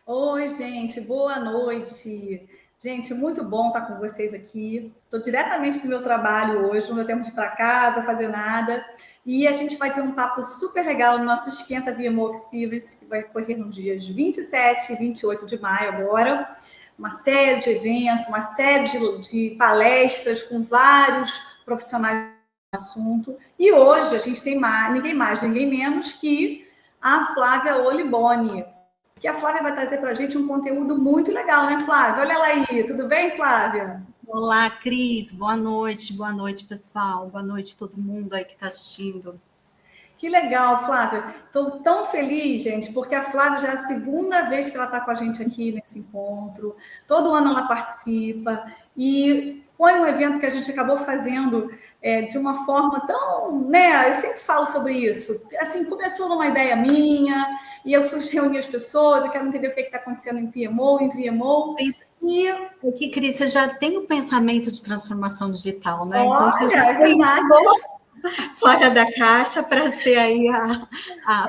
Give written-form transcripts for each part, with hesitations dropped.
Oi, gente, boa noite. Gente, muito bom estar com vocês aqui. Estou diretamente do meu trabalho hoje, não deu tempo de ir para casa, fazer nada. E a gente vai ter um papo super legal no nosso Esquenta VMO Experience, que vai ocorrer nos dias 27 e 28 de maio agora. Uma série de eventos, uma série de palestras com vários profissionais do assunto. E hoje a gente tem ninguém mais, ninguém menos que a Flávia Oliboni, que a Flávia vai trazer para a gente um conteúdo muito legal, né, Flávia? Olha ela aí, tudo bem, Flávia? Olá, Cris, boa noite, pessoal, boa noite todo mundo aí que está assistindo. Que legal, Flávia. Estou tão feliz, gente, porque a Flávia já é a segunda vez que ela está com a gente aqui nesse encontro. Todo ano ela participa e foi um evento que a gente acabou fazendo de uma forma tão, né? Eu sempre falo sobre isso. Assim, começou numa ideia minha e eu fui reunir as pessoas. Eu quero entender o que está acontecendo em PMO, em VMO. Aqui, Cris, você já tem o pensamento de transformação digital, né? Olha, então você já pensou fora da caixa para ser aí a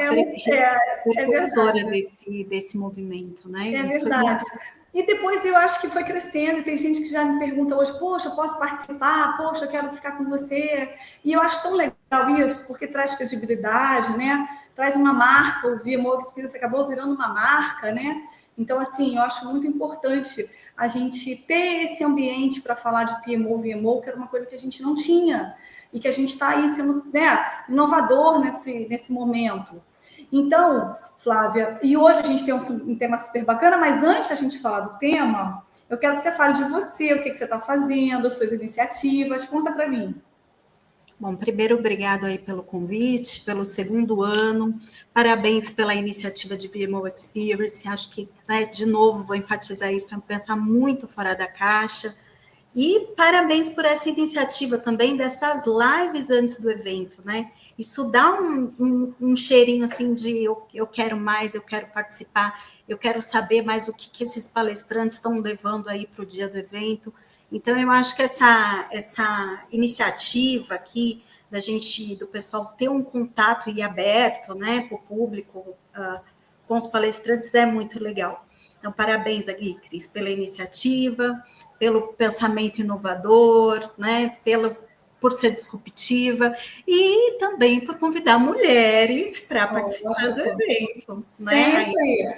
precursora desse movimento, né? É verdade. E depois eu acho que foi crescendo, e tem gente que já me pergunta hoje, poxa, eu posso participar? Poxa, eu quero ficar com você. E eu acho tão legal isso, porque traz credibilidade, né? Traz uma marca, o VMO Experience acabou virando uma marca, né? Então, assim, eu acho muito importante a gente ter esse ambiente para falar de PMO, VMO, que era uma coisa que a gente não tinha, e que a gente está aí sendo, né, inovador nesse momento. Então, Flávia, e hoje a gente tem um tema super bacana, mas antes da gente falar do tema, eu quero que você fale de você, o que você está fazendo, as suas iniciativas, conta para mim. Bom, primeiro, obrigado aí pelo convite, pelo segundo ano, parabéns pela iniciativa de VMO Experience, acho que, né, de novo, vou enfatizar isso, é pensar muito fora da caixa, e parabéns por essa iniciativa também dessas lives antes do evento, né? Isso dá um cheirinho assim de eu quero mais, eu quero participar, eu quero saber mais o que esses palestrantes estão levando aí para o dia do evento. Então, eu acho que essa iniciativa aqui do pessoal ter um contato e aberto, né, para o público, com os palestrantes é muito legal. Então, parabéns aqui, Cris, pela iniciativa, pelo pensamento inovador, né, por ser disruptiva e também por convidar mulheres para participar do evento. Sempre. Né?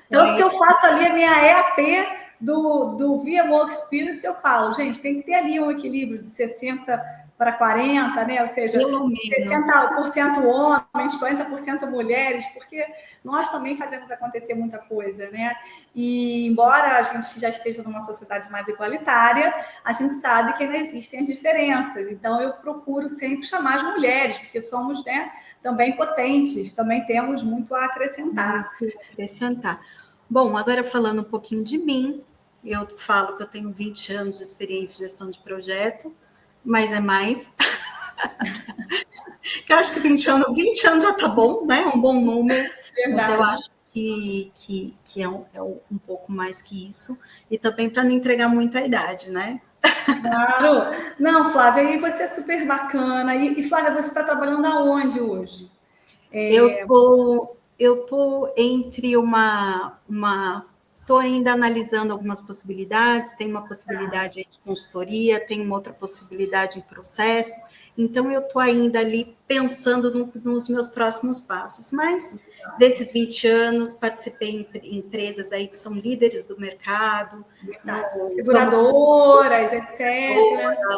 Tanto que eu faço ali a minha EAP do VMO Experience, eu falo, gente, tem que ter ali um equilíbrio de 60 para 40, né? Ou seja, 60% homens, 40% mulheres, porque nós também fazemos acontecer muita coisa, né? E embora a gente já esteja numa sociedade mais igualitária, a gente sabe que ainda existem as diferenças. Então, eu procuro sempre chamar as mulheres, porque somos, né, também potentes, também temos muito a acrescentar. Bom, agora falando um pouquinho de mim, eu falo que eu tenho 20 anos de experiência em gestão de projeto, mas é mais. Eu acho que 20 anos já tá bom, né? Um bom número. Verdade. Mas eu acho que é um pouco mais que isso. E também para não entregar muito a idade, né? Claro. Não, Flávia, e você é super bacana. E Flávia, você está trabalhando aonde hoje? Eu tô entre estou ainda analisando algumas possibilidades, tem uma possibilidade de consultoria, tem uma outra possibilidade em processo, então eu estou ainda ali pensando nos meus próximos passos, mas desses 20 anos participei em empresas aí que são líderes do mercado, seguradoras, etc.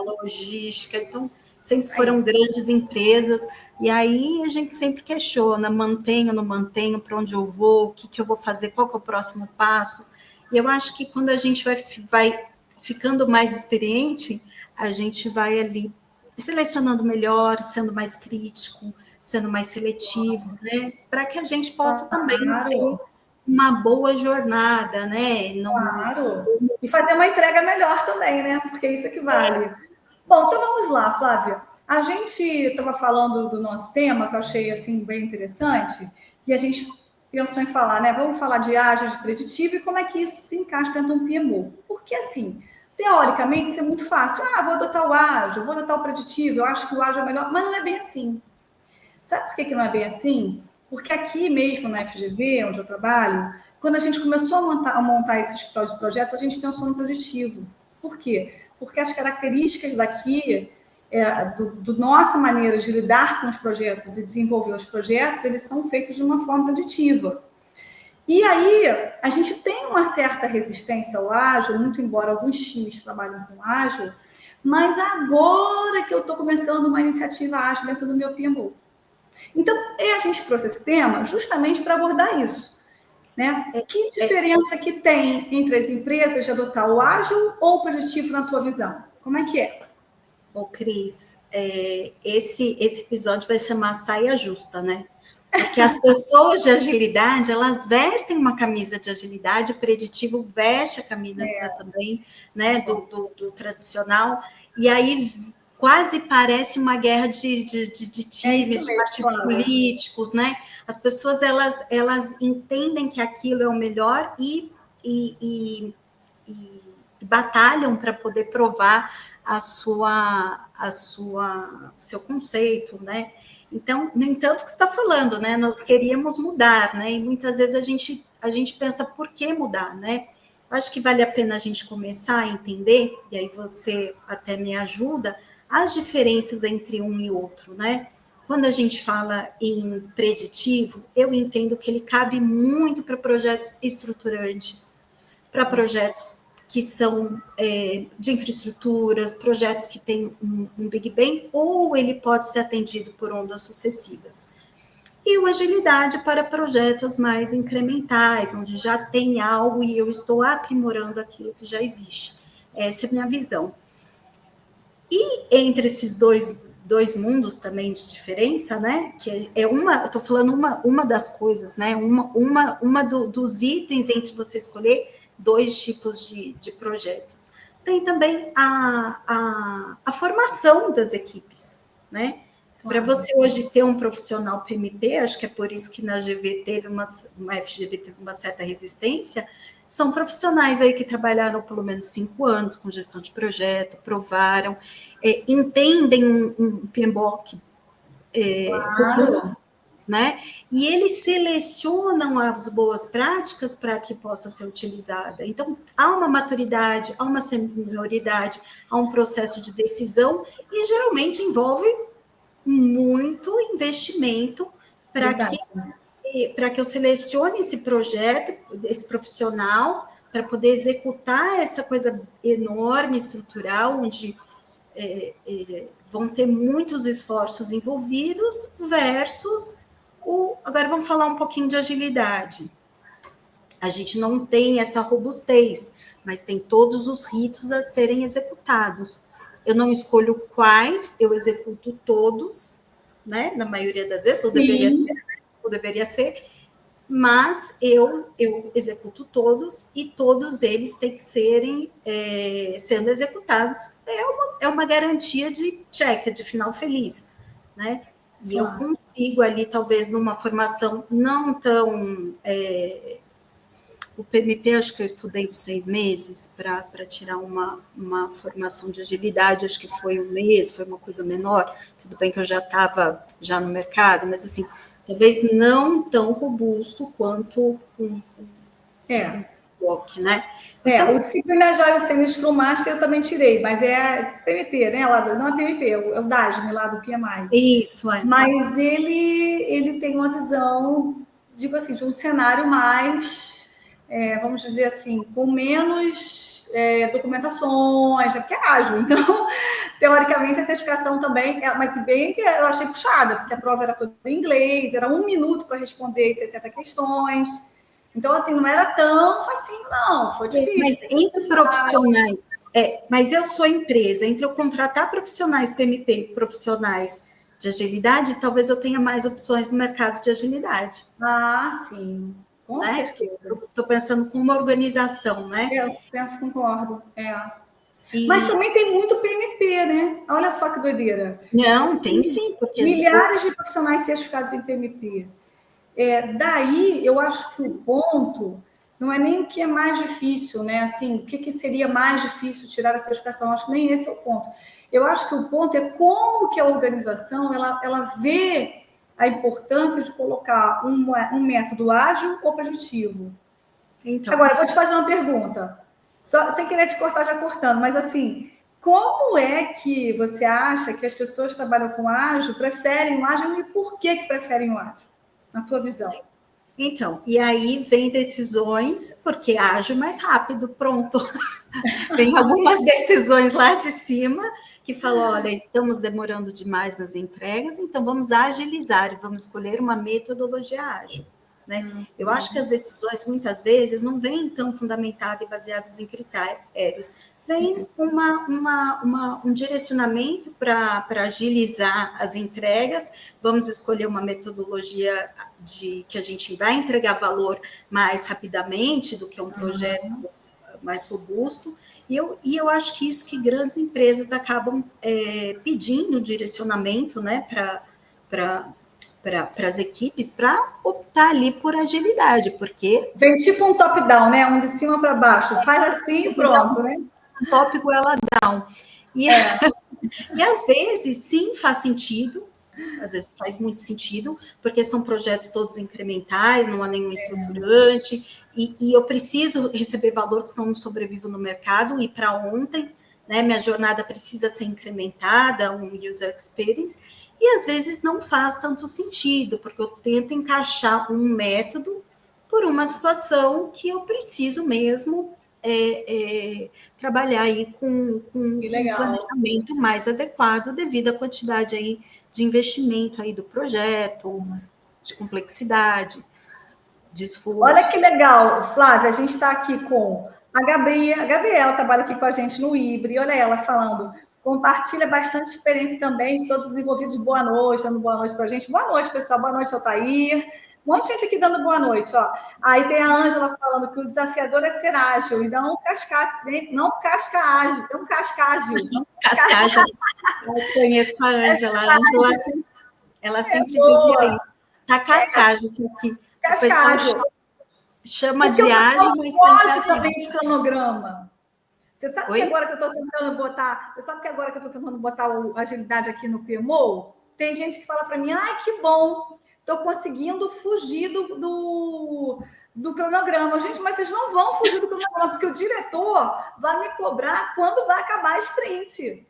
Logística, então sempre foram grandes empresas, e aí a gente sempre questiona, mantenho, não mantenho, para onde eu vou, o que eu vou fazer, qual que é o próximo passo, e eu acho que quando a gente vai ficando mais experiente, a gente vai ali selecionando melhor, sendo mais crítico, sendo mais seletivo, né, para que a gente possa também ter uma boa jornada, né? Claro, e fazer uma entrega melhor também, né, porque isso é que vale. Bom, então vamos lá, Flávia. A gente estava falando do nosso tema, que eu achei assim bem interessante, e a gente pensou em falar, né? Vamos falar de ágil, de preditivo e como é que isso se encaixa dentro de um PMO. Porque, assim, teoricamente, isso é muito fácil. Vou adotar o ágil, vou adotar o preditivo, eu acho que o ágil é melhor, mas não é bem assim. Sabe por que não é bem assim? Porque aqui mesmo na FGV, onde eu trabalho, quando a gente começou a montar esse escritório de projetos, a gente pensou no projetivo. Por quê? Porque as características daqui, do nossa maneira de lidar com os projetos e desenvolver os projetos, eles são feitos de uma forma preditiva. E aí, a gente tem uma certa resistência ao ágil, muito embora alguns times trabalhem com ágil, mas agora que eu estou começando uma iniciativa ágil dentro do meu PMO. Então, a gente trouxe esse tema justamente para abordar isso. Né? Que diferença que tem entre as empresas de adotar o ágil ou o preditivo na tua visão? Como é que é? Ô, Cris, esse episódio vai chamar Saia Justa, né? Porque as pessoas de agilidade, elas vestem uma camisa de agilidade, o preditivo veste a camisa também, né, do tradicional, e aí quase parece uma guerra de times, de partidos políticos, né? As pessoas, elas entendem que aquilo é o melhor e batalham para poder provar seu conceito, né? Então, no entanto, o que você está falando, né? Nós queríamos mudar, né? E muitas vezes a gente pensa por que mudar, né? Acho que vale a pena a gente começar a entender, e aí você até me ajuda, as diferenças entre um e outro, né? Quando a gente fala em preditivo, eu entendo que ele cabe muito para projetos estruturantes, para projetos que são de infraestruturas, projetos que têm um Big Bang, ou ele pode ser atendido por ondas sucessivas. E o agilidade para projetos mais incrementais, onde já tem algo e eu estou aprimorando aquilo que já existe. Essa é a minha visão. E entre esses dois mundos também de diferença, né? Que eu estou falando uma das coisas, né? Dos itens entre você escolher 2 tipos de projetos. Tem também a formação das equipes, né? Para você hoje ter um profissional PMP, acho que é por isso que na GV uma FGV teve uma certa resistência, são profissionais aí que trabalharam pelo menos 5 anos com gestão de projeto, provaram, entendem um PMBOK, né? E eles selecionam as boas práticas para que possa ser utilizada. Então, há uma maturidade, há uma senioridade, há um processo de decisão e geralmente envolve muito investimento para que eu selecione esse projeto, esse profissional, para poder executar essa coisa enorme, estrutural, onde vão ter muitos esforços envolvidos, versus agora vamos falar um pouquinho de agilidade. A gente não tem essa robustez, mas tem todos os ritos a serem executados. Eu não escolho quais, eu executo todos, né? Na maioria das vezes, ou deveria ser, mas eu executo todos e todos eles têm que serem sendo executados. É uma garantia de check, de final feliz, né? E eu consigo ali, talvez, numa formação não tão... o PMP, acho que eu estudei uns 6 meses para tirar uma formação de agilidade, acho que foi 1 mês, foi uma coisa menor. Tudo bem que eu já estava no mercado, mas assim, talvez não tão robusto quanto um PMBOK, né? Então, o Disciplina Agile sendo Scrum Master eu também tirei, mas é PMP, né? Não é PMP, é o DASM lá do PMI. Isso, é. Mas ele tem uma visão, digo assim, de um cenário mais, vamos dizer assim, com menos documentações, porque é ágil. Então, teoricamente, a certificação também, mas se bem que eu achei puxada, porque a prova era toda em inglês, era 1 minuto para responder 60 questões. Então, assim, não era tão facinho, não. Foi difícil. Mas entre profissionais... mas eu sou empresa. Entre eu contratar profissionais PMP, profissionais de agilidade, talvez eu tenha mais opções no mercado de agilidade. Ah, sim. Com certeza. Estou pensando com uma organização, né? Penso, concordo. Mas também tem muito PMP, né? Olha só que doideira. Não, tem sim. Porque milhares de profissionais certificados em PMP. Daí, eu acho que o ponto não é nem o que é mais difícil, né? Assim, o que seria mais difícil tirar a certificação? Eu acho que nem esse é o ponto. Eu acho que o ponto é como que a organização ela vê a importância de colocar um método ágil ou preditivo. Então, agora, eu vou te fazer uma pergunta, só, sem querer te cortar, já cortando, mas assim, como é que você acha que as pessoas que trabalham com ágil preferem o ágil e por que preferem o ágil, na tua visão? Então, e aí vem decisões, porque ágil mais rápido, pronto. Vem algumas decisões lá de cima que falam, olha, estamos demorando demais nas entregas, então vamos agilizar e vamos escolher uma metodologia ágil. Né? Eu acho que as decisões, muitas vezes, não vêm tão fundamentadas e baseadas em critérios. Vem um direcionamento para agilizar as entregas, vamos escolher uma metodologia que a gente vai entregar valor mais rapidamente do que um projeto mais robusto, e eu acho que isso que grandes empresas acabam pedindo direcionamento, né, para as equipes, para optar ali por agilidade, porque... Vem tipo um top-down, né, um de cima para baixo, faz assim e pronto, né? Um tópico ela down. E às vezes, sim, faz sentido, às vezes faz muito sentido, porque são projetos todos incrementais, não há nenhum estruturante, e eu preciso receber valor que senão não sobrevivo no mercado, e para ontem, né, minha jornada precisa ser incrementada, um user experience, e às vezes não faz tanto sentido, porque eu tento encaixar um método por uma situação que eu preciso mesmo trabalhar aí com um planejamento mais adequado devido à quantidade aí de investimento aí do projeto, de complexidade, de esforço. Olha que legal, Flávia, a gente está aqui com a Gabriela trabalha aqui com a gente no Ibre, olha ela falando, compartilha bastante experiência também de todos os envolvidos, boa noite, dando boa noite para a gente, boa noite, pessoal, boa noite, Altair, um monte de gente aqui dando boa noite, ó. Aí tem a Ângela falando que o desafiador é ser ágil, e não cascar ágil, não cascar ágil. Cascagem. Eu conheço a Ângela, ela sempre dizia isso. Tá cascagem isso aqui. O pessoal chama de ágil, mas foge também de cronograma. Você sabe que agora que eu estou tentando botar a agilidade aqui no PMO, tem gente que fala para mim, ai, que bom, estou conseguindo fugir do cronograma. Gente, mas vocês não vão fugir do cronograma, porque o diretor vai me cobrar quando vai acabar a sprint.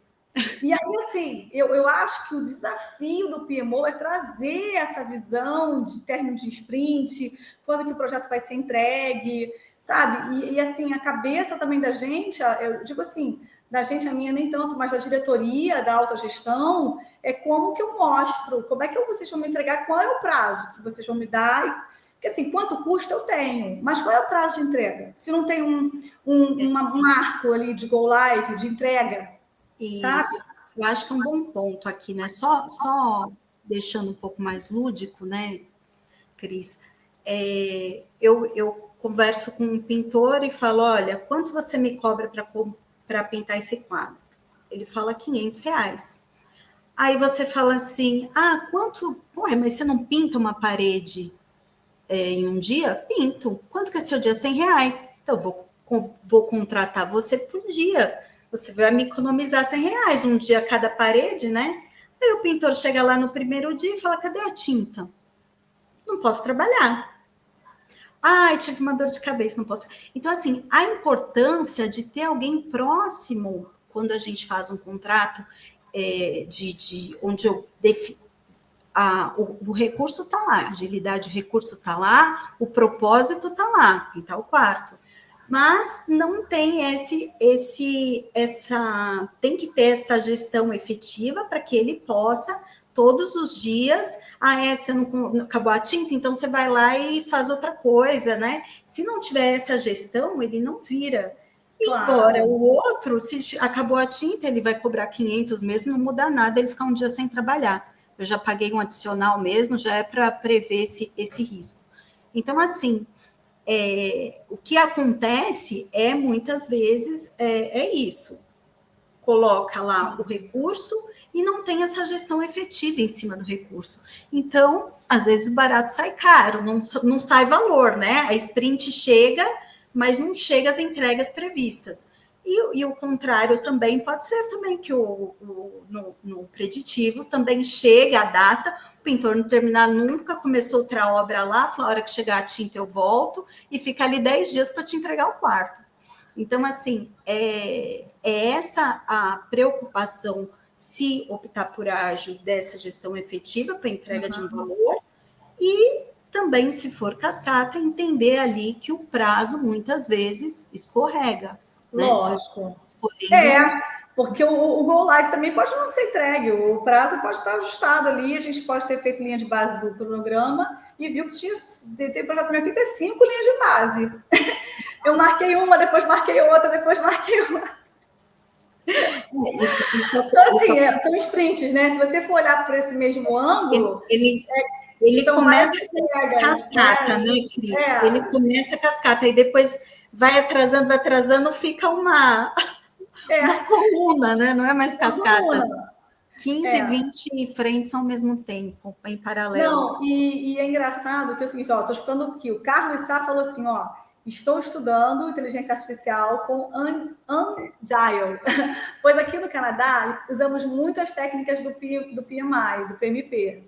E aí, assim, eu acho que o desafio do PMO é trazer essa visão de término de sprint, quando que o projeto vai ser entregue, sabe? E assim, a cabeça também da gente, eu digo assim, da gente, a minha nem tanto, mas da diretoria, da autogestão, é como que eu mostro, como é que vocês vão me entregar, qual é o prazo que vocês vão me dar, porque assim, quanto custa eu tenho, mas qual é o prazo de entrega? Se não tem um marco ali de go live, de entrega, isso, sabe? Eu acho que é um bom ponto aqui, né? Só deixando um pouco mais lúdico, né, Cris? Eu converso com um pintor e falo, olha, quanto você me cobra para pintar esse quadro? Ele fala R$500. Aí você fala assim, quanto? Porra, mas você não pinta uma parede em um dia? Pinto. Quanto que é seu dia? R$100. Então, vou contratar você por dia. Você vai me economizar R$100, um dia cada parede, né? Aí o pintor chega lá no primeiro dia e fala, cadê a tinta? Não posso trabalhar. Ai, tive uma dor de cabeça, não posso. Então, assim, a importância de ter alguém próximo quando a gente faz um contrato onde eu o recurso está lá, a agilidade, o recurso está lá, o propósito está lá, pintar o quarto. Mas não tem tem que ter essa gestão efetiva para que ele possa todos os dias, você não acabou a tinta, então você vai lá e faz outra coisa, né? Se não tiver essa gestão, ele não vira. Claro. Embora o outro, se acabou a tinta, ele vai cobrar 500 mesmo, não muda nada, ele ficar um dia sem trabalhar. Eu já paguei um adicional mesmo, já é para prever esse risco. Então, assim, o que acontece muitas vezes, isso. Coloca lá o recurso e não tem essa gestão efetiva em cima do recurso. Então, às vezes, barato sai caro, não sai valor, né? A sprint chega, mas não chega às entregas previstas. E o contrário também pode ser também que no preditivo também chega a data, pintor não terminar nunca, começou outra obra lá, falou, a hora que chegar a tinta eu volto, e fica ali 10 dias para te entregar o quarto. Então, assim, é essa a preocupação, se optar por ágil, dessa gestão efetiva para entrega de um valor, e também, se for cascata, entender ali que o prazo, muitas vezes, escorrega. Lógico. Né? Porque o Go Live também pode não ser entregue, o prazo pode estar ajustado ali, a gente pode ter feito linha de base do cronograma e viu que tem projeto meu aqui, tem 5 linhas de base. Eu marquei uma, depois marquei outra, depois marquei outra. Então, assim, são sprints, né? Se você for olhar por esse mesmo ângulo... Ele começa com cascata, né, Cris? Ele começa cascata, e depois vai atrasando, fica uma coluna, né? Não é mais cascata. 15, 20 frentes ao mesmo tempo, em paralelo. Não, e é engraçado que é o seguinte, estou escutando aqui, o Carlos Sá falou assim, estou estudando inteligência artificial com Agile, pois aqui no Canadá usamos muitas técnicas do PMI, do PMP.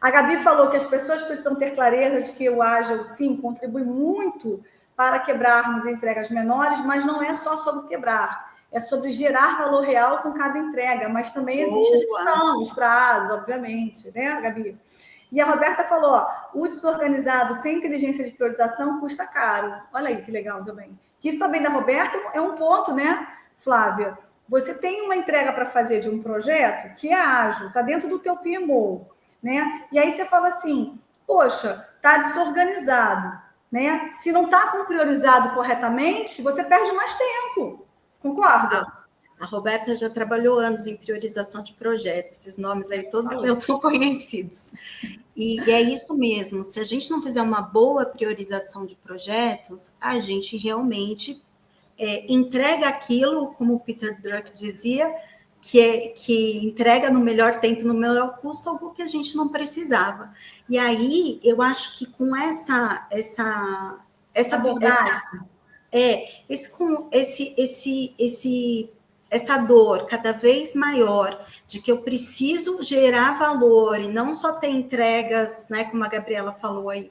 A Gabi falou que as pessoas precisam ter clareza de que o Agile, sim, contribui muito para quebrarmos entregas menores, mas não é só sobre quebrar, é sobre gerar valor real com cada entrega, mas também existe a gestão, os prazos, obviamente, né, Gabi? E a Roberta falou, o desorganizado sem inteligência de priorização custa caro. Olha aí que legal também. Que isso também da Roberta é um ponto, né, Flávia? Você tem uma entrega para fazer de um projeto que é ágil, está dentro do teu PMO, né? E aí você fala assim, poxa, está desorganizado, né? Se não está priorizado corretamente, você perde mais tempo. Concorda? A Roberta já trabalhou anos em priorização de projetos, esses nomes aí todos meus são conhecidos. E é isso mesmo, se a gente não fizer uma boa priorização de projetos, a gente realmente entrega aquilo, como o Peter Drucker dizia, que entrega no melhor tempo, no melhor custo, algo que a gente não precisava. E aí, eu acho que com essa essa dor cada vez maior de que eu preciso gerar valor e não só ter entregas, né, como a Gabriela falou aí,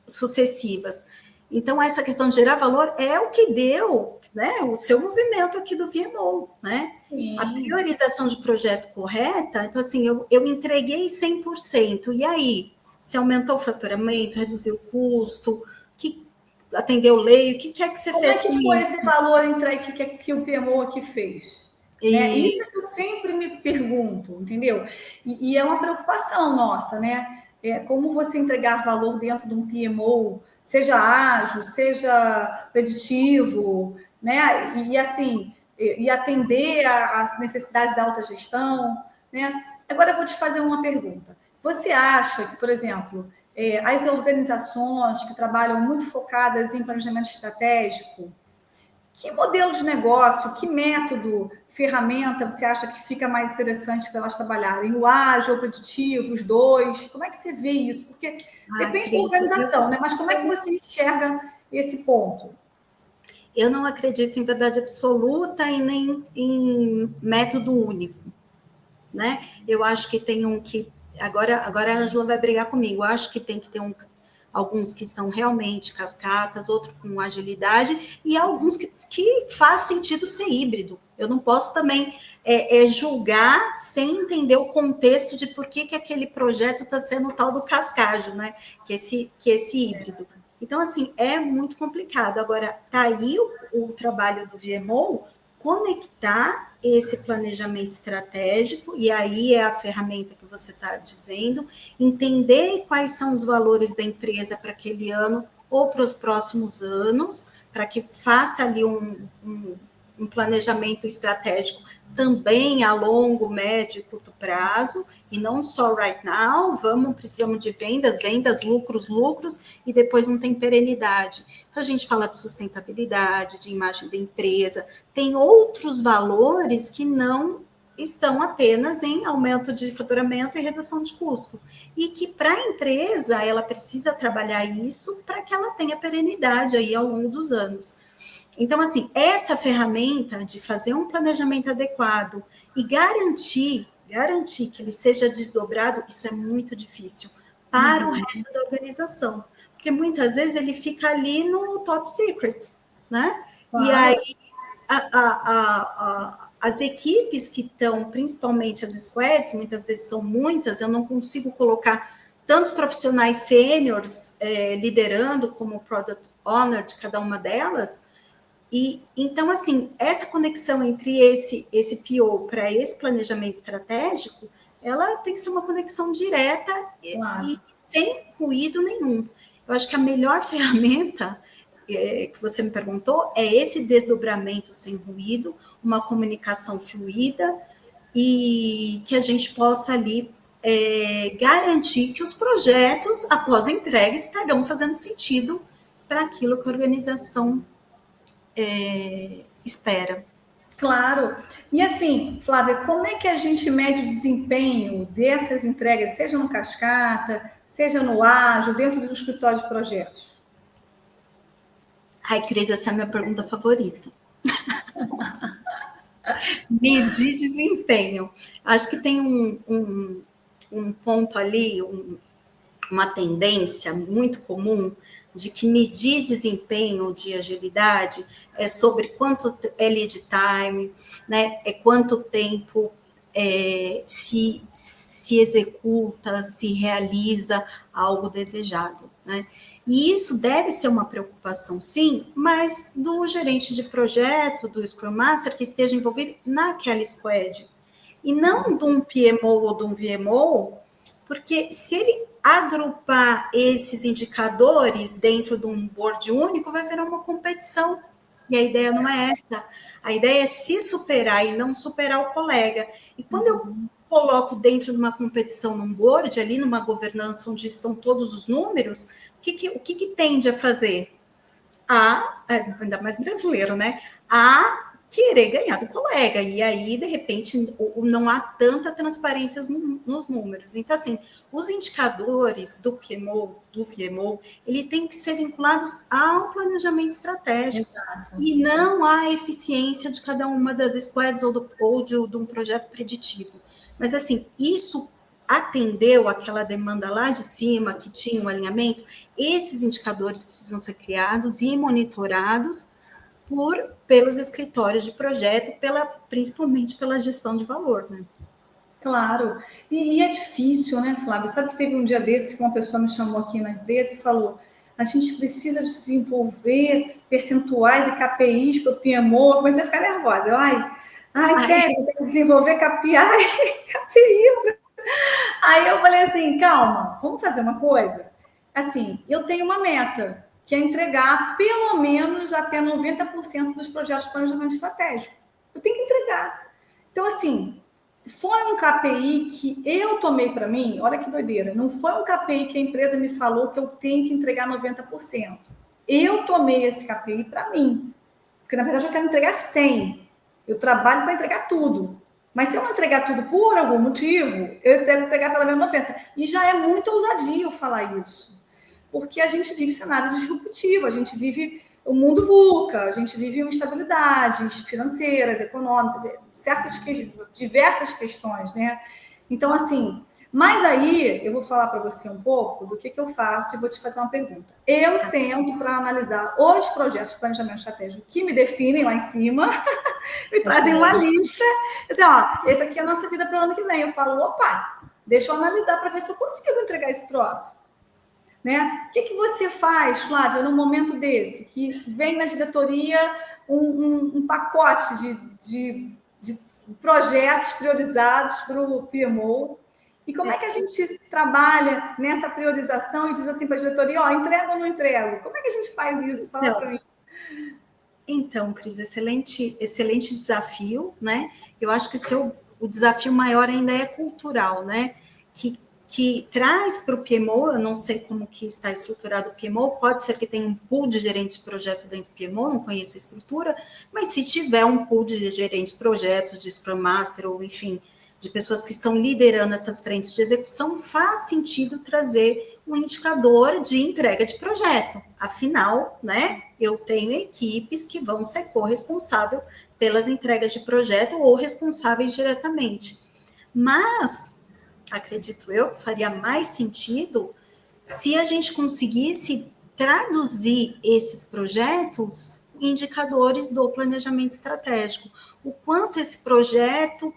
sucessivas. Então, essa questão de gerar valor é o que deu, né, o seu movimento aqui do VMO, né? Sim. A priorização de projeto correta, então, assim, eu entreguei 100%, e aí? Você aumentou o faturamento, reduziu o custo, atendeu lei, o que é que você fez com isso? Como é que foi esse valor entregue que o PMO aqui fez? Isso que eu sempre me pergunto, entendeu? E é uma preocupação nossa, né? Como você entregar valor dentro de um PMO, seja ágil, seja preditivo, né? E assim, e atender às necessidades da alta gestão, né? Agora eu vou te fazer uma pergunta. Você acha que, por exemplo, as organizações que trabalham muito focadas em planejamento estratégico, que modelo de negócio, que método, ferramenta você acha que fica mais interessante para elas trabalharem? O ágil, o preditivo, os dois? Como é que você vê isso? Porque depende da organização, né? Mas como é que você enxerga esse ponto? Eu não acredito em verdade absoluta e nem em método único, né? Eu acho que tem um que... Agora a Ângela vai brigar comigo. Eu acho que tem que ter alguns que são realmente cascatas, outros com agilidade, e alguns que faz sentido ser híbrido. Eu não posso também julgar sem entender o contexto de por que aquele projeto está sendo o tal do cascágio, né? Que esse híbrido. Então, assim, é muito complicado. Agora, tá aí o trabalho do VMO, conectar esse planejamento estratégico, e aí é a ferramenta que você está dizendo, entender quais são os valores da empresa para aquele ano ou para os próximos anos, para que faça ali um planejamento estratégico também a longo, médio e curto prazo, e não só right now, precisamos de vendas, lucros, e depois não tem perenidade. Então, a gente fala de sustentabilidade, de imagem da empresa, tem outros valores que não estão apenas em aumento de faturamento e redução de custo, e que para a empresa, ela precisa trabalhar isso para que ela tenha perenidade aí ao longo dos anos. Então, assim, essa ferramenta de fazer um planejamento adequado e garantir garantir que ele seja desdobrado, isso é muito difícil para o resto da organização. Porque muitas vezes ele fica ali no top secret, né? Claro. E aí as equipes que estão, principalmente as squads, muitas vezes são muitas, eu não consigo colocar tantos profissionais sêniores liderando como Product Owner de cada uma delas. E então, assim, essa conexão entre esse PO para esse planejamento estratégico, ela tem que ser uma conexão direta e sem ruído nenhum. Eu acho que a melhor ferramenta que você me perguntou é esse desdobramento sem ruído, uma comunicação fluida e que a gente possa ali garantir que os projetos, após a entrega, estarão fazendo sentido para aquilo que a organização espera. Claro. E assim, Flávia, como é que a gente mede o desempenho dessas entregas, seja no Cascata, seja no Ágil, dentro do escritório de projetos? Ai, Cris, essa é a minha pergunta favorita. Medir desempenho. Acho que tem um ponto ali, uma tendência muito comum de que medir desempenho de agilidade é sobre quanto é lead time, né? É quanto tempo se executa, se realiza algo desejado, né? E isso deve ser uma preocupação, sim, mas do gerente de projeto, do Scrum Master, que esteja envolvido naquela squad. E não de um PMO ou de um VMO, porque se ele agrupar esses indicadores dentro de um board único, vai virar uma competição. E a ideia não é essa. A ideia é se superar e não superar o colega. E quando eu coloco dentro de uma competição num board, ali numa governança onde estão todos os números, o que tende a fazer? Ainda mais brasileiro, né? A querer ganhar do colega. E aí, de repente, não há tanta transparência nos números. Então, assim, os indicadores do PMO, do VMO, ele tem que ser vinculados ao planejamento estratégico. Exato. E não à eficiência de cada uma das squads ou de um projeto preditivo. Mas, assim, isso atendeu aquela demanda lá de cima, que tinha um alinhamento, esses indicadores precisam ser criados e monitorados pelos escritórios de projeto, principalmente pela gestão de valor, né? Claro. E é difícil, né, Flávia? Sabe que teve um dia desse que uma pessoa me chamou aqui na empresa e falou: a gente precisa desenvolver percentuais e KPIs para o PMO. Eu comecei a ficar nervosa. Sério, tem que desenvolver KPI e KPI. Aí eu falei assim, calma, vamos fazer uma coisa? Assim, eu tenho uma meta, que é entregar pelo menos até 90% dos projetos de planejamento estratégico. Eu tenho que entregar. Então, assim, foi um KPI que eu tomei para mim, olha que doideira, não foi um KPI que a empresa me falou que eu tenho que entregar 90%. Eu tomei esse KPI para mim, porque na verdade eu quero entregar 100%. Eu trabalho para entregar tudo. Mas se eu não entregar tudo por algum motivo, eu devo entregar pelo menos 90%. E já é muito ousadio falar isso. Porque a gente vive cenário disruptivo, a gente vive o mundo VUCA, a gente vive instabilidades financeiras, econômicas, diversas questões, né? Então, assim, mas aí eu vou falar para você um pouco do que eu faço e vou te fazer uma pergunta. Eu sento para analisar os projetos de planejamento estratégico que me definem lá em cima, me trazem uma lista, assim, esse aqui é a nossa vida para o ano que vem. Eu falo, opa, deixa eu analisar para ver se eu consigo entregar esse troço. Né? O que você faz, Flávia, num momento desse, que vem na diretoria um pacote de projetos priorizados para o PMO? E como é que a gente trabalha nessa priorização e diz assim para a diretoria, entrega ou não entrega? Como é que a gente faz isso? Fala para mim. Então, Cris, excelente desafio, né? Eu acho que o desafio maior ainda é cultural, né? Que traz para o PMO, eu não sei como que está estruturado o PMO, pode ser que tenha um pool de gerentes de projeto dentro do PMO, não conheço a estrutura, mas se tiver um pool de gerentes de projetos, de Scrum Master, ou enfim, de pessoas que estão liderando essas frentes de execução, faz sentido trazer um indicador de entrega de projeto. Afinal, né, eu tenho equipes que vão ser corresponsáveis pelas entregas de projeto ou responsáveis diretamente. Mas, acredito eu, faria mais sentido se a gente conseguisse traduzir esses projetos em indicadores do planejamento estratégico. O quanto esse projeto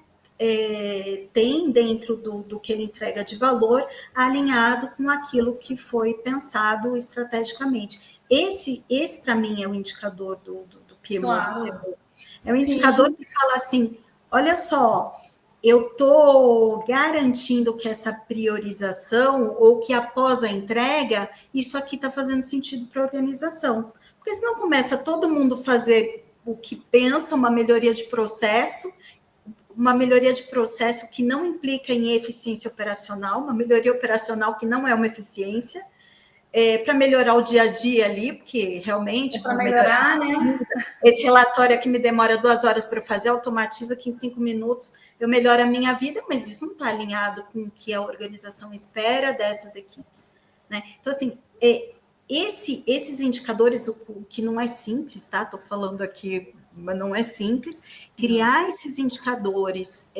tem dentro do que ele entrega de valor, alinhado com aquilo que foi pensado estrategicamente. Esse para mim, é o indicador do PMO. Claro. É um indicador Sim. que fala assim, olha só, eu estou garantindo que essa priorização, ou que após a entrega, isso aqui está fazendo sentido para a organização. Porque senão começa todo mundo fazer o que pensa, uma melhoria de processo que não implica em eficiência operacional, uma melhoria operacional que não é uma eficiência, para melhorar o dia a dia ali, porque realmente... para melhorar, né? Esse relatório aqui me demora 2 horas para fazer, automatiza que em 5 minutos eu melhoro a minha vida, mas isso não está alinhado com o que a organização espera dessas equipes, né? Então, assim, esses indicadores, o que não é simples, tá? Estou falando aqui, mas não é simples, criar esses indicadores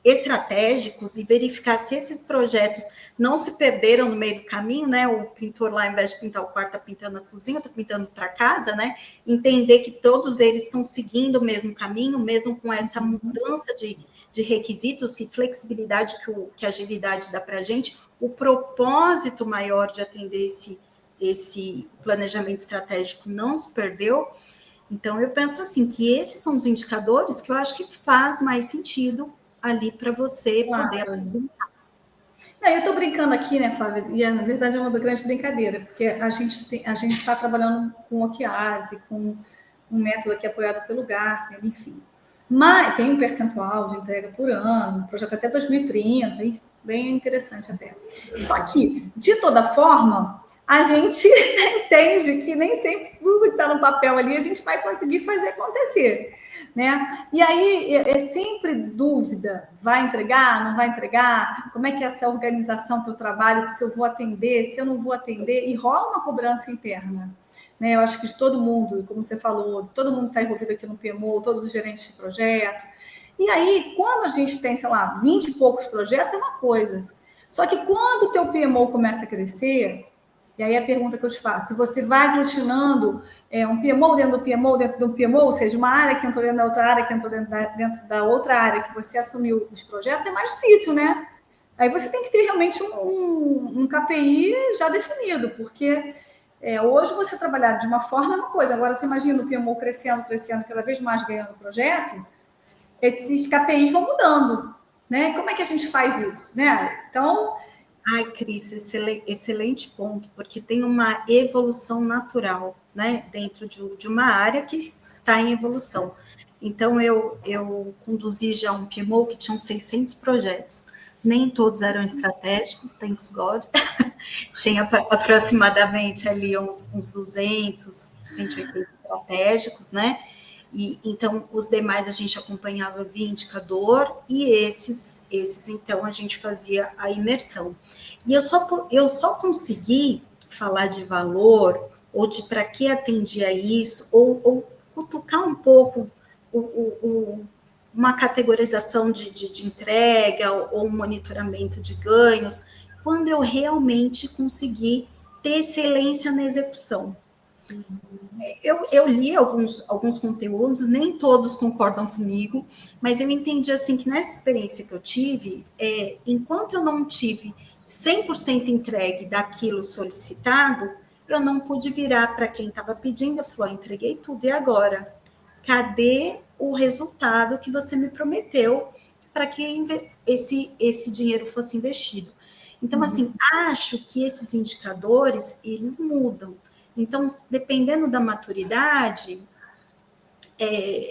estratégicos e verificar se esses projetos não se perderam no meio do caminho, né? O pintor lá, ao invés de pintar o quarto, está pintando a cozinha, está pintando outra casa, né? Entender que todos eles estão seguindo o mesmo caminho, mesmo com essa mudança de requisitos, que flexibilidade que a agilidade dá para a gente, o propósito maior de atender esse planejamento estratégico não se perdeu. Então, eu penso assim, que esses são os indicadores que eu acho que faz mais sentido ali para você poder apresentar. Eu estou brincando aqui, né, Flávia? E na verdade é uma grande brincadeira, porque a gente está trabalhando com OKRs, com um método aqui apoiado pelo Gartner, enfim. Mas tem um percentual de entrega por ano, projeto até 2030, bem interessante até. Só que, de toda forma, a gente entende que nem sempre tudo que está no papel ali a gente vai conseguir fazer acontecer. Né? E aí é sempre dúvida, vai entregar, não vai entregar, como é que é essa organização que eu trabalho, se eu vou atender, se eu não vou atender, e rola uma cobrança interna. Né? Eu acho que de todo mundo, como você falou, todo mundo está envolvido aqui no PMO, todos os gerentes de projeto. E aí, quando a gente tem, sei lá, 20 e poucos projetos, é uma coisa. Só que quando o teu PMO começa a crescer, e aí a pergunta que eu te faço, se você vai aglutinando um PMO dentro do PMO, ou seja, uma área que entrou dentro da outra área, que entrou dentro da outra área que você assumiu os projetos, é mais difícil, né? Aí você tem que ter realmente um KPI já definido, porque hoje você trabalhar de uma forma é uma coisa, agora você imagina o PMO crescendo, cada vez mais ganhando projeto, esses KPIs vão mudando, né? Como é que a gente faz isso, né? Então... Ai, Cris, excelente ponto, porque tem uma evolução natural, né, dentro de uma área que está em evolução. Então, eu conduzi já um PMO que tinha 600 projetos, nem todos eram estratégicos, thanks God, tinha aproximadamente ali uns 200, 180 estratégicos, né, e então os demais a gente acompanhava via indicador e esses então a gente fazia a imersão. E eu só consegui falar de valor ou de para que atendia isso ou cutucar um pouco uma categorização de entrega ou um monitoramento de ganhos quando eu realmente consegui ter excelência na execução. Eu li alguns conteúdos, nem todos concordam comigo, mas eu entendi assim que nessa experiência que eu tive, enquanto eu não tive 100% entregue daquilo solicitado, eu não pude virar para quem estava pedindo, eu falei, entreguei tudo, e agora? Cadê o resultado que você me prometeu para que esse dinheiro fosse investido? Então, assim, acho que esses indicadores, eles mudam. Então, dependendo da maturidade,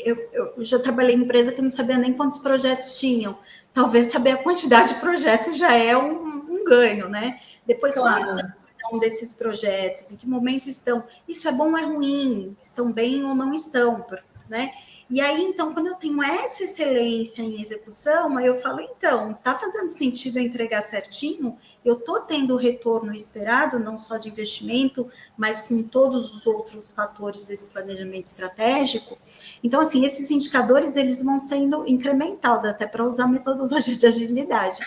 eu já trabalhei em empresa que não sabia nem quantos projetos tinham. Talvez saber a quantidade de projetos já é um ganho, né? Depois, claro. Como estão desses projetos? Em que momento estão? Isso é bom ou é ruim? Estão bem ou não estão? Né? E aí, então, quando eu tenho essa excelência em execução, aí eu falo, então, tá fazendo sentido eu entregar certinho? Eu tô tendo o retorno esperado, não só de investimento, mas com todos os outros fatores desse planejamento estratégico. Então, assim, esses indicadores, eles vão sendo incremental, dá até para usar a metodologia de agilidade.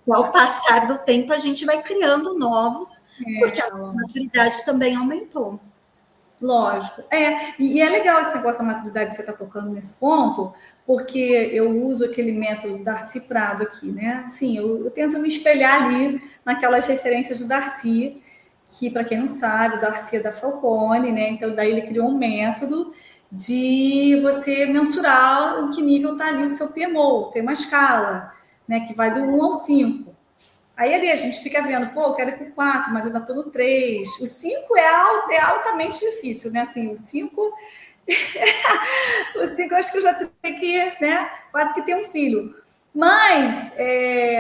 Ao passar do tempo, a gente vai criando novos, porque a maturidade também aumentou. Lógico. E é legal esse negócio da maturidade que você está tocando nesse ponto, porque eu uso aquele método Darcy Prado aqui, né? Assim, eu tento me espelhar ali naquelas referências do Darcy, que, para quem não sabe, o Darcy é da Falcone, né? Então, daí ele criou um método de você mensurar em que nível está ali o seu PMO. Tem uma escala, né? Que vai do 1 ao 5. Aí ali a gente fica vendo, pô, eu quero ir pro 4, mas eu ainda tô no 3. O 5 é altamente difícil, né? Assim, o 5 o 5 eu acho que eu já tenho que, né? Quase que ter um filho. Mas,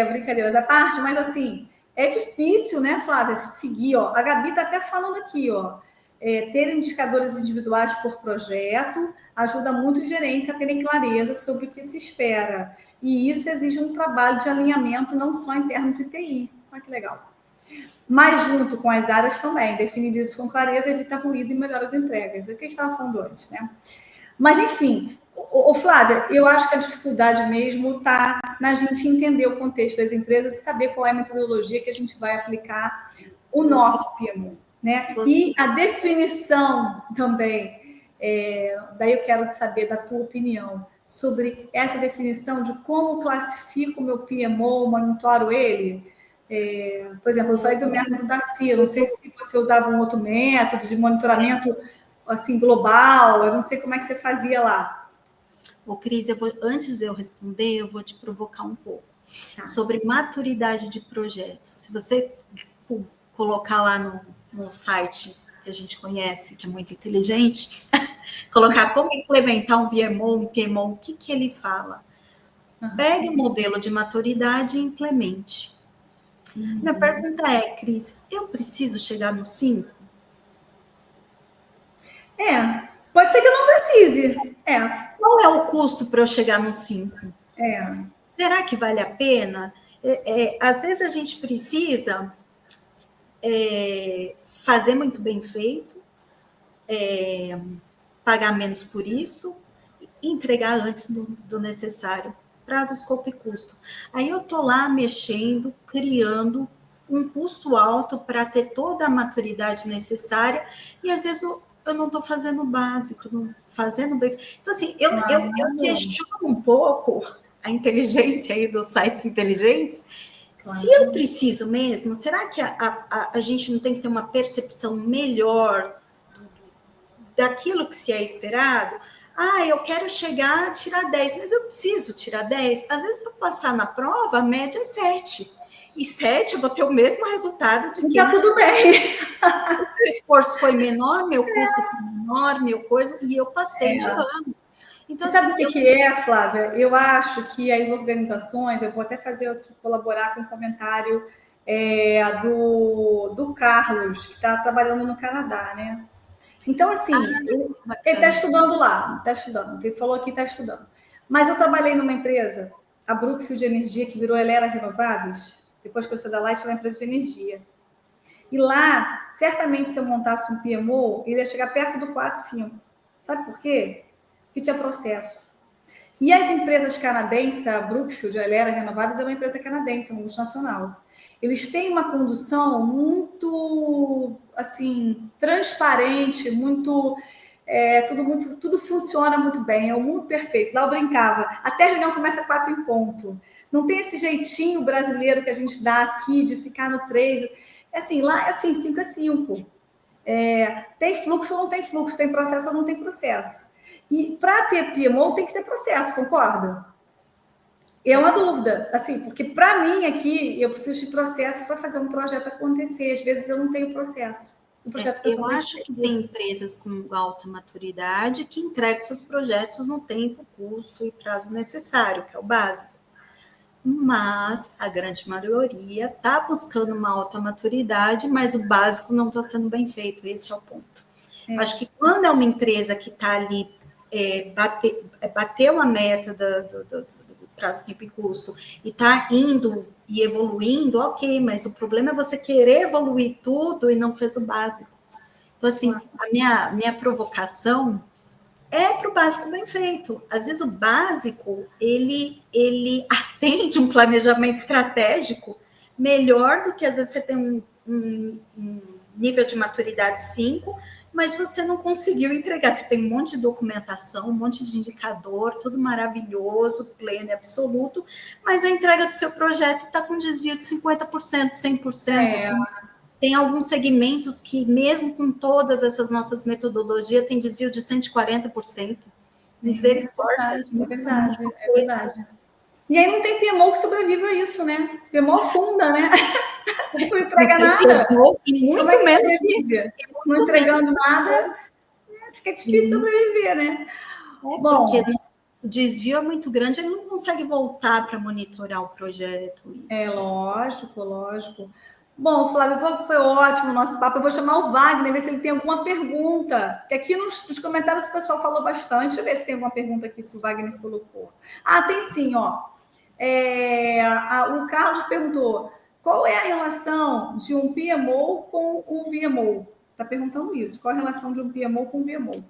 brincadeiras à parte, mas assim, é difícil, né, Flávia, seguir, ó. A Gabi tá até falando aqui, ó. Ter indicadores individuais por projeto ajuda muito os gerentes a terem clareza sobre o que se espera. E isso exige um trabalho de alinhamento, não só em termos de TI. Olha que legal. Mas junto com as áreas também, definir isso com clareza evita ruído e melhora as entregas. É o que a gente estava falando antes, né? Mas, enfim, Flávia, eu acho que a dificuldade mesmo está na gente entender o contexto das empresas e saber qual é a metodologia que a gente vai aplicar o nosso PMO, né? E a definição também, daí eu quero saber da tua opinião sobre essa definição de como classifico o meu PMO, monitoro ele. Por exemplo, eu falei do método Darcy, eu não sei se você usava um outro método de monitoramento assim, global, eu não sei como é que você fazia lá. Ô, Cris, antes de eu responder, eu vou te provocar um pouco. Sobre maturidade de projeto. Se você colocar lá no site que a gente conhece, que é muito inteligente, colocar como implementar um VMO, um PMO, o que ele fala? Pegue o modelo de maturidade e implemente. Minha pergunta é, Cris, eu preciso chegar no 5? Pode ser que eu não precise. Qual é o custo para eu chegar no 5? É. Será que vale a pena? Às vezes a gente precisa fazer muito bem feito, pagar menos por isso e entregar antes do necessário. Prazo, escopo e custo. Aí eu estou lá mexendo, criando um custo alto para ter toda a maturidade necessária e às vezes eu não estou fazendo o básico, não fazendo bem. Então, assim, eu questiono um pouco a inteligência aí dos sites inteligentes. Se eu preciso mesmo, será que a gente não tem que ter uma percepção melhor daquilo que se é esperado? Eu quero chegar a tirar 10, mas eu preciso tirar 10. Às vezes, para passar na prova, a média é 7. E 7 eu vou ter o mesmo resultado de que. Tá tudo bem. O esforço foi menor, meu custo foi menor, meu coisa, e eu passei de ano. Então, sabe o que é, Flávia? Eu acho que as organizações, eu vou até fazer aqui, colaborar com um comentário do Carlos, que está trabalhando no Canadá, né? Então, assim, ele está estudando lá, está estudando. Ele falou que está estudando. Mas eu trabalhei numa empresa, a Brookfield Energia, que virou Elera Renováveis, depois que eu saí da Light, era uma empresa de energia. E lá, certamente, se eu montasse um PMO, ele ia chegar perto do 4, 5. Sabe por quê? Porque tinha processo. E as empresas canadenses, a Brookfield, a Elera Renováveis, é uma empresa canadense, uma multinacional. Eles têm uma condução muito, assim, transparente, muito... tudo funciona muito bem, é o mundo perfeito. Lá eu brincava, até a reunião começa 4 em ponto. Não tem esse jeitinho brasileiro que a gente dá aqui de ficar no 3. Assim, lá é assim, 5 é 5. Tem fluxo ou não tem fluxo, tem processo ou não tem processo. E para ter PMO tem que ter processo, concorda? É uma dúvida, assim, porque para mim aqui eu preciso de processo para fazer um projeto acontecer. Às vezes eu não tenho processo. Eu acho que tem empresas com alta maturidade que entregam seus projetos no tempo, custo e prazo necessário, que é o básico. Mas a grande maioria está buscando uma alta maturidade, mas o básico não está sendo bem feito. Esse é o ponto. Acho que quando é uma empresa que está ali bateu a meta do prazo, tempo e custo e está indo e evoluindo, ok, mas o problema é você querer evoluir tudo e não fez o básico. Então, assim, a minha provocação é para o básico bem feito. Às vezes o básico, ele atende um planejamento estratégico melhor do que às vezes você tem um nível de maturidade 5, mas você não conseguiu entregar. Você tem um monte de documentação, um monte de indicador, tudo maravilhoso, pleno e absoluto, mas a entrega do seu projeto está com desvio de 50%, 100%. Tem alguns segmentos que, mesmo com todas essas nossas metodologias, tem desvio de 140%. Misericórdia. É verdade. E aí não tem PMO que sobreviva a isso, né? PMO afunda, né? Não entrega nada. E muito menos. Não entregando nada, fica difícil sobreviver, né? Bom, porque o desvio é muito grande, ele não consegue voltar para monitorar o projeto. Lógico. Bom, Flávio, foi ótimo o nosso papo. Eu vou chamar o Wagner, ver se ele tem alguma pergunta. Porque aqui nos comentários o pessoal falou bastante. Deixa eu ver se tem alguma pergunta aqui, se o Wagner colocou. Tem sim, ó. O Carlos perguntou: qual é a relação de um PMO com um VMO? Está perguntando isso. Qual é a relação de um PMO com um VMO?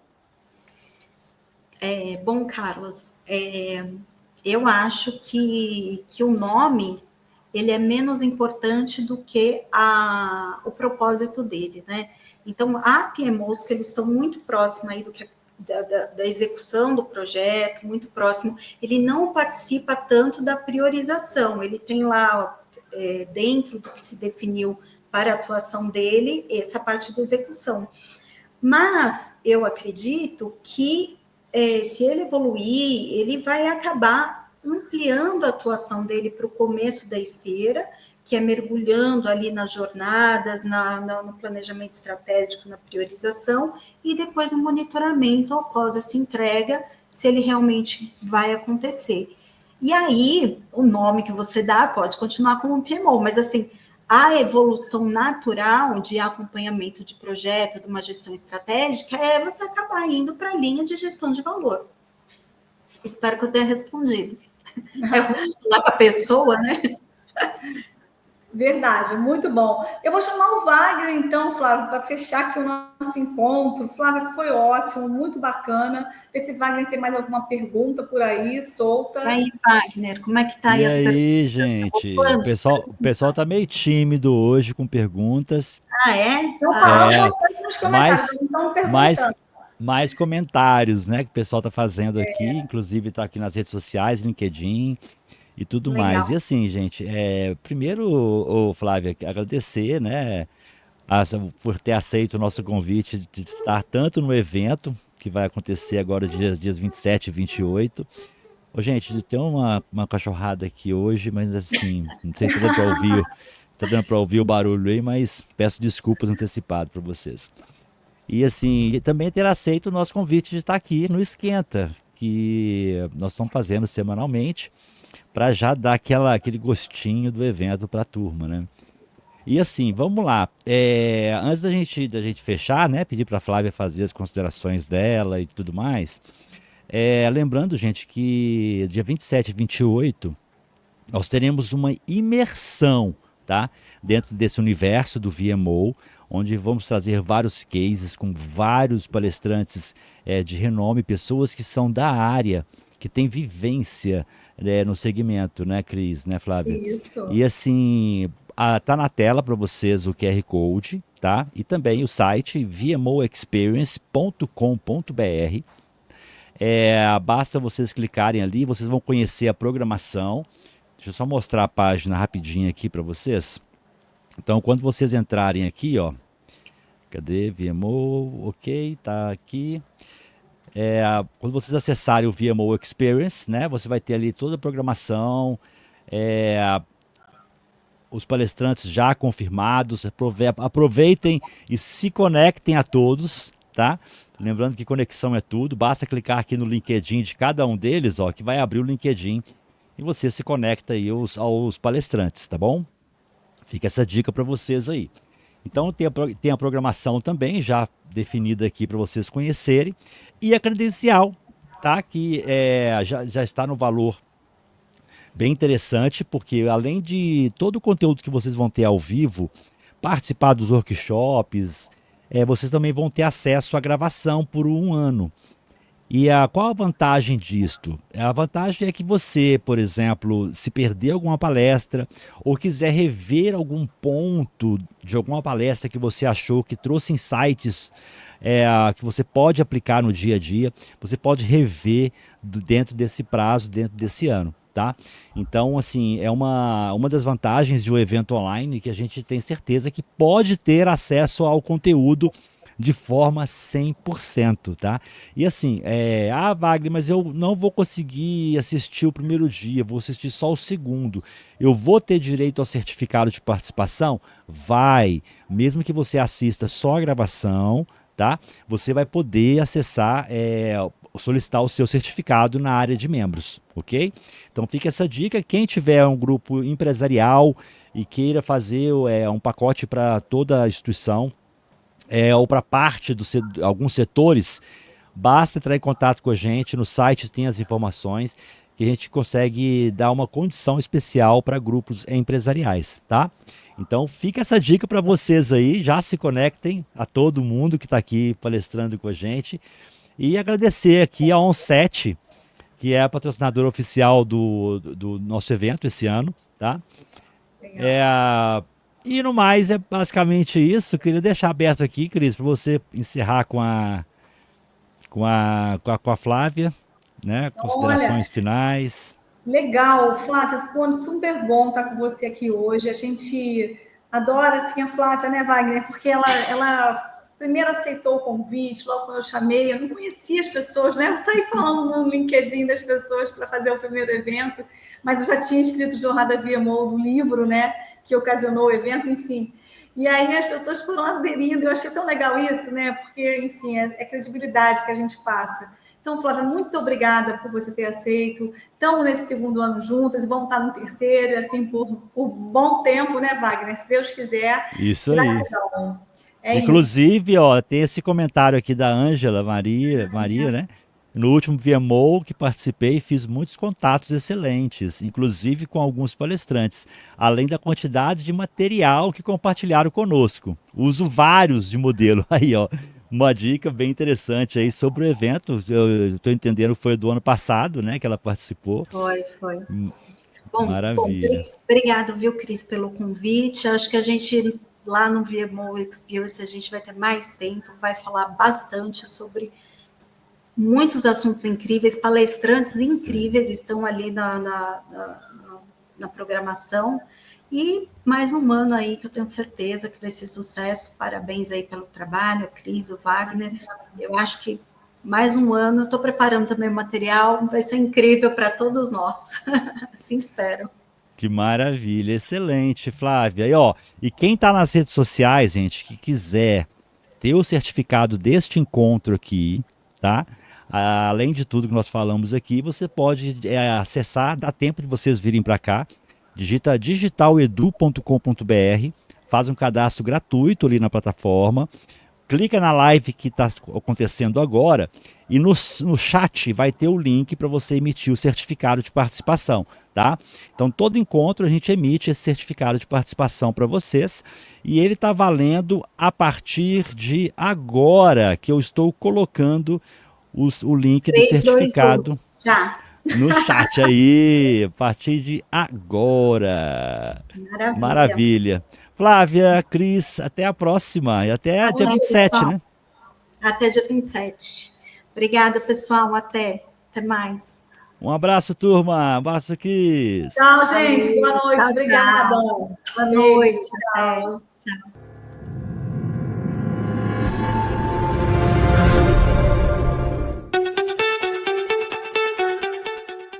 Bom, Carlos, eu acho que o nome ele é menos importante do que o propósito dele, né? Então, há PMOs que eles estão muito próximos aí do que da execução do projeto, muito próximo. Ele não participa tanto da priorização, ele tem lá, dentro do que se definiu para a atuação dele, essa parte da execução. Mas eu acredito que se ele evoluir, ele vai acabar ampliando a atuação dele para o começo da esteira, que é mergulhando ali nas jornadas, no planejamento estratégico, na priorização, e depois no monitoramento após essa entrega, se ele realmente vai acontecer. E aí, o nome que você dá pode continuar como um PMO, mas assim, a evolução natural de acompanhamento de projeto, de uma gestão estratégica, é você acabar indo para a linha de gestão de valor. Espero que eu tenha respondido. Lá para a pessoa, né? Verdade, muito bom. Eu vou chamar o Wagner, então, Flávio, para fechar aqui o nosso encontro. Flávio, foi ótimo, muito bacana. Ver se Wagner tem mais alguma pergunta por aí, solta. E aí, Wagner, como é que tá aí as perguntas? E aí, gente? O pessoal tá meio tímido hoje com perguntas. Então falamos bastante nos comentários. Então, mais comentários, né, que o pessoal tá fazendo aqui, inclusive tá aqui nas redes sociais, LinkedIn e tudo mais. E assim, gente, primeiro, Flávia, agradecer, né, por ter aceito o nosso convite de estar tanto no evento, que vai acontecer agora dias 27 e 28. Gente, tem uma cachorrada aqui hoje, mas assim, não sei se tá dando para ouvir o barulho aí, mas peço desculpas antecipado para vocês. E assim, também ter aceito o nosso convite de estar aqui no Esquenta, que nós estamos fazendo semanalmente, para já dar aquele gostinho do evento para a turma, né? E assim, vamos lá. Antes da gente fechar, né? Pedir para a Flávia fazer as considerações dela e tudo mais. Lembrando, gente, que dia 27 e 28 nós teremos uma imersão, tá? Dentro desse universo do VMO, onde vamos trazer vários cases com vários palestrantes de renome, pessoas que são da área, que têm vivência no segmento, né, Cris, né, Flávia? Isso. E assim, tá na tela para vocês o QR Code, tá? E também o site vmoexperience.com.br. Basta vocês clicarem ali, vocês vão conhecer a programação. Deixa eu só mostrar a página rapidinho aqui para vocês. Então, quando vocês entrarem aqui, ó, cadê? VMO, ok, tá aqui. Quando vocês acessarem o VMO Experience, né, você vai ter ali toda a programação, os palestrantes já confirmados. Aproveitem e se conectem a todos, tá? Lembrando que conexão é tudo, basta clicar aqui no LinkedIn de cada um deles, ó, que vai abrir o LinkedIn e você se conecta aí aos palestrantes, tá bom? Fica essa dica para vocês aí. Então tem a programação também já definida aqui para vocês conhecerem e a credencial tá? Que já está no valor bem interessante, porque além de todo o conteúdo que vocês vão ter ao vivo, participar dos workshops, vocês também vão ter acesso à gravação por um ano. E qual a vantagem disto? A vantagem é que você, por exemplo, se perder alguma palestra ou quiser rever algum ponto de alguma palestra que você achou que trouxe insights que você pode aplicar no dia a dia, você pode rever dentro desse prazo, dentro desse ano. Tá? Então, assim, é uma das vantagens de um evento online que a gente tem certeza que pode ter acesso ao conteúdo de forma 100%, tá? E assim, Wagner, mas eu não vou conseguir assistir o primeiro dia, vou assistir só o segundo. Eu vou ter direito ao certificado de participação? Vai, mesmo que você assista só a gravação, tá? Você vai poder acessar, solicitar o seu certificado na área de membros, ok? Então fica essa dica, quem tiver um grupo empresarial e queira fazer um pacote para toda a instituição, ou para parte de alguns setores, basta entrar em contato com a gente, no site tem as informações, que a gente consegue dar uma condição especial para grupos empresariais, tá? Então fica essa dica para vocês aí, já se conectem a todo mundo que está aqui palestrando com a gente, e agradecer aqui a OnSet, que é a patrocinadora oficial do nosso evento esse ano, tá? E no mais é basicamente isso. Queria deixar aberto aqui, Cris, para você encerrar com a Flávia, né? Considerações finais. Legal, Flávia, foi super bom estar com você aqui hoje. A gente adora assim, a Flávia, né, Wagner? Porque ela primeiro aceitou o convite, logo quando eu chamei, eu não conhecia as pessoas, né? Eu saí falando no LinkedIn das pessoas para fazer o primeiro evento, mas eu já tinha escrito Jornada VMO do livro, né? Que ocasionou o evento, enfim. E aí as pessoas foram aderindo, eu achei tão legal isso, né? Porque, enfim, é credibilidade que a gente passa. Então, Flávia, muito obrigada por você ter aceito. Estamos nesse segundo ano juntas e vamos estar no terceiro, assim, por bom tempo, né, Wagner? Se Deus quiser. Isso aí. Gratidão. Inclusive, ó, tem esse comentário aqui da Ângela Maria, né? No último VMO que participei, fiz muitos contatos excelentes, inclusive com alguns palestrantes, além da quantidade de material que compartilharam conosco. Uso vários de modelo. Aí, ó, uma dica bem interessante aí sobre o evento. Eu estou entendendo que foi do ano passado, né, que ela participou. Foi. Maravilha. Obrigado, viu, Cris, pelo convite. Acho que a gente, lá no VMO Experience, a gente vai ter mais tempo, vai falar bastante sobre muitos assuntos incríveis, palestrantes incríveis estão ali na programação, e mais um ano aí que eu tenho certeza que vai ser sucesso. Parabéns aí pelo trabalho, a Cris, o Wagner. Eu acho que mais um ano, estou preparando também o material, vai ser incrível para todos nós. Assim espero. Que maravilha, excelente, Flávia. E quem está nas redes sociais, gente, que quiser ter o certificado deste encontro aqui, tá? Além de tudo que nós falamos aqui, você pode acessar, dá tempo de vocês virem para cá, digita digitaledu.com.br, faz um cadastro gratuito ali na plataforma, clica na live que está acontecendo agora e no chat vai ter o link para você emitir o certificado de participação, tá? Então, todo encontro a gente emite esse certificado de participação para vocês e ele está valendo a partir de agora, que eu estou colocando o link 3, do certificado 2, 1. Já. No chat aí, a partir de agora. Maravilha. Flávia, Cris, até a próxima e até dia 27, pessoal. Né? Até dia 27. Obrigada, pessoal. Até mais. Um abraço, turma. Um abraço, Cris. Tchau, gente. Boa noite. Tchau, obrigada. Boa noite. Tchau.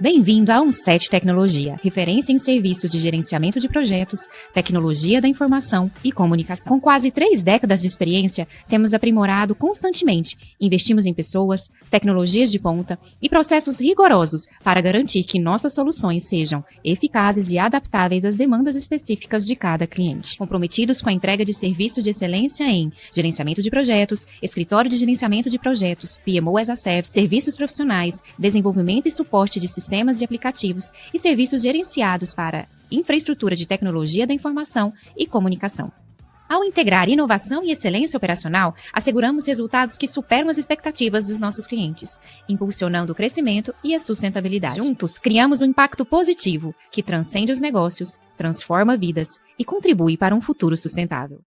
Bem-vindo à Onset Tecnologia, referência em serviços de gerenciamento de projetos, tecnologia da informação e comunicação. Com quase 3 décadas de experiência, temos aprimorado constantemente. Investimos em pessoas, tecnologias de ponta e processos rigorosos para garantir que nossas soluções sejam eficazes e adaptáveis às demandas específicas de cada cliente. Comprometidos com a entrega de serviços de excelência em gerenciamento de projetos, escritório de gerenciamento de projetos, PMO as a Service, serviços profissionais, desenvolvimento e suporte de sistemas e aplicativos e serviços gerenciados para infraestrutura de tecnologia da informação e comunicação. Ao integrar inovação e excelência operacional, asseguramos resultados que superam as expectativas dos nossos clientes, impulsionando o crescimento e a sustentabilidade. Juntos, criamos um impacto positivo que transcende os negócios, transforma vidas e contribui para um futuro sustentável.